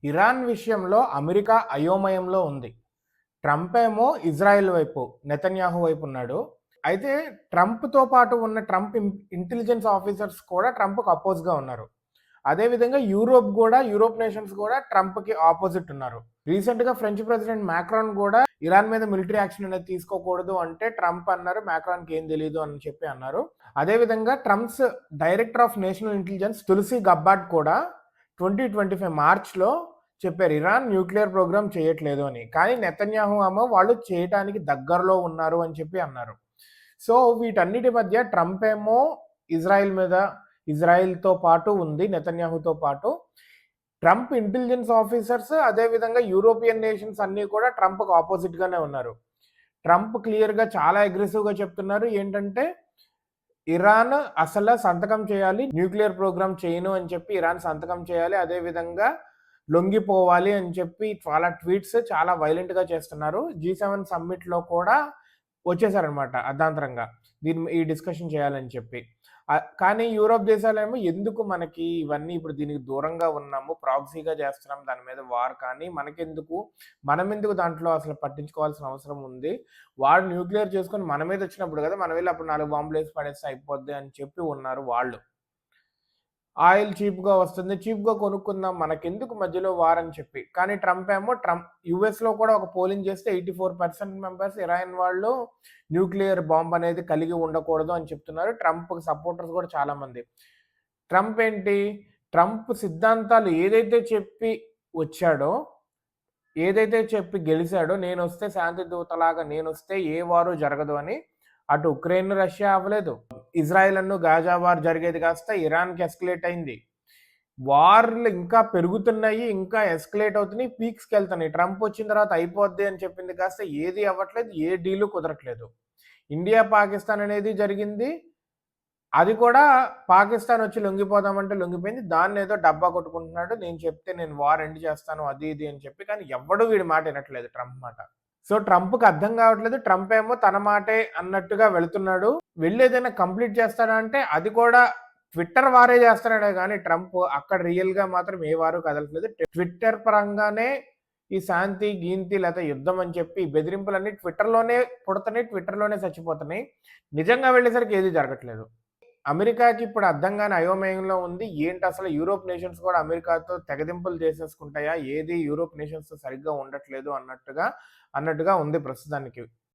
Iran విషయంలో America అయోమయంలో ఉంది. ట్రంప్ ఏమో ఇజ్రాయెల్ వైపు, నెతన్యాహు వైపు ఉన్నాడు. అయితే ట్రంప్‌తో పాటు ఉన్న ట్రంప్ ఇంటెలిజెన్స్ ఆఫీసర్స్ కూడా ట్రంప్‌కి అపోజ్‌గా ఉన్నారు. అదే విధంగా యూరోప్ నేషన్స్ కూడా ట్రంప్‌కి అపోజిట్ ఉన్నారు. రీసెంట్‌గా ఫ్రెంచ్ ప్రెసిడెంట్ మాక్రాన్ కూడా ఇరాన్ మీద మిలిటరీ యాక్షన్ అనేది తీసుకోకూడదు అంటే ట్రంప్ అన్నారు మాక్రాన్‌కి ఏం తెలీదు అని చెప్పి అన్నారు. అదే విధంగా Trump's director of national intelligence Tulsi Gabbard కూడా 2025 మార్చ్‌లో చెప్పారు ఇరాన్ న్యూక్లియర్ ప్రోగ్రామ్ చేయట్లేదు అని. కానీ నెతన్యాహు ఏమో వాళ్ళు చేయటానికి దగ్గరలో ఉన్నారు అని చెప్పి అన్నారు. సో వీటన్నిటి మధ్య ట్రంప్ ఏమో ఇజ్రాయెల్ మీద ఇజ్రాయెల్‌తో పాటు ఉంది నెతన్యాహుతో పాటు. ట్రంప్ ఇంటెలిజెన్స్ ఆఫీసర్స్ అదే విధంగా యూరోపియన్ నేషన్స్ అన్నీ కూడా ట్రంప్‌కి అపోజిట్‌గానే ఉన్నారు. ట్రంప్ క్లియర్‌గా చాలా అగ్రెసివ్‌గా చెప్తున్నారు. ఏంటంటే ఇరాన్ అసల సంతకం చేయాలి. న్యూక్లియర్ ప్రోగ్రామ్ చేయను అని చెప్పి ఇరాన్ సంతకం చేయాలి. అదే విధంగా లొంగిపోవాలి అని చెప్పి చాలా ట్వీట్స్ చాలా వైలెంట్‌గా చేస్తున్నారు. G7 సమ్మిట్‌లో కూడా వచ్చేసారనమాట అర్ధాంతరంగా. ఈ డిస్కషన్ చేయాలని చెప్పి. కానీ యూరోప్ దేశాలేమో ఎందుకు మనకి ఇవన్నీ ఇప్పుడు దీనికి దూరంగా ఉన్నాము. ప్రాక్సీగా చేస్తున్నాం దాని మీద వార్ కానీ మనకెందుకు? మనమెందుకు దాంట్లో అసలు పట్టించుకోవాల్సిన అవసరం ఉంది. వాడు న్యూక్లియర్ చేసుకొని మన మీద వచ్చినప్పుడు కదా! మనం వెళ్లి అప్పుడు 4 బాంబులేసి పడేస్తే అయిపోద్ది అని చెప్పి ఉన్నారు వాళ్ళు. ఆయిల్ చీప్‌గా వస్తుంది. చీప్‌గా కొనుక్కుందాం. మనకెందుకు మధ్యలో వార్ అని చెప్పి. కానీ ట్రంప్ ఏమో యూఎస్‌లో కూడా ఒక పోలింగ్ చేస్తే 84% మెంబర్స్ ఇరాన్ వాళ్ళు న్యూక్లియర్ బాంబ్ అనేది కలిగి ఉండకూడదు అని చెప్తున్నారు. ట్రంప్ సపోర్టర్స్ కూడా చాలా మంది. ట్రంప్ ఏంటి? ట్రంప్ సిద్ధాంతాలు ఏదైతే చెప్పి గెలిచాడో నేనొస్తే శాంతి దూతలాగా నేనొస్తే ఏ వారు జరగదు అని అటు ఉక్రెయిన్, రష్యా అవ్వలేదు. ఇజ్రాయెల్ గాజా వార్ జరిగేది కాస్త ఇరాన్‌కి ఎస్కలేట్ అయింది. వార్‌లు ఇంకా పెరుగుతున్నాయి. ఇంకా ఎస్కలేట్ అవుతున్నాయి. పీక్స్‌కెళ్తున్నాయి. ట్రంప్ వచ్చిన తర్వాత అయిపోద్ది అని చెప్పింది కాస్త ఏది అవ్వట్లేదు. ఏ డీలు కుదరట్లేదు. ఇండియా, పాకిస్తాన్ అనేది జరిగింది. అది కూడా పాకిస్తాన్ వచ్చి లొంగిపోదామంటే లొంగిపోయింది. దాన్నేదో డబ్బా కొట్టుకుంటున్నాడు. నేను చెప్తే నేను వార్ ఎండ్ చేస్తాను అది ఇది అని చెప్పి. కానీ ఎవ్వడు వీడి మాట వినట్లేదు ట్రంప్ మాట. సో ట్రంప్‌కి అర్థం కావట్లేదు. ట్రంప్ ఏమో తన మాటే అన్నట్టుగా వెళుతున్నాడు. వెళ్లి ఏదైనా కంప్లీట్ చేస్తాడా అంటే అది కూడా ట్విట్టర్ వారే చేస్తున్నాడే గానీ ట్రంప్ అక్కడ రియల్‌గా మాత్రం ఏ వారు కదలట్లేదు. ట్విట్టర్ పరంగానే ఈ శాంతి, గీంతి లేకపోతే యుద్ధం అని చెప్పి బెదిరింపులన్నీ ట్విట్టర్‌లోనే పుడతన్నాయి. ట్విట్టర్‌లోనే చచ్చిపోతున్నాయి. నిజంగా వెళ్ళేసరికి ఏది జరగట్లేదు. అమెరికాకి ఇప్పుడు అర్థం గాని అయోమయంలో ఉంది. ఏంటసలు యూరోప్ నేషన్స్ కూడా అమెరికాతో తెగదింపులు చేసేసుకుంటాయా? ఏది యూరోప్ నేషన్స్‌తో సరిగ్గా ఉండట్లేదు అన్నట్టుగా ఉంది ప్రస్తుతానికి.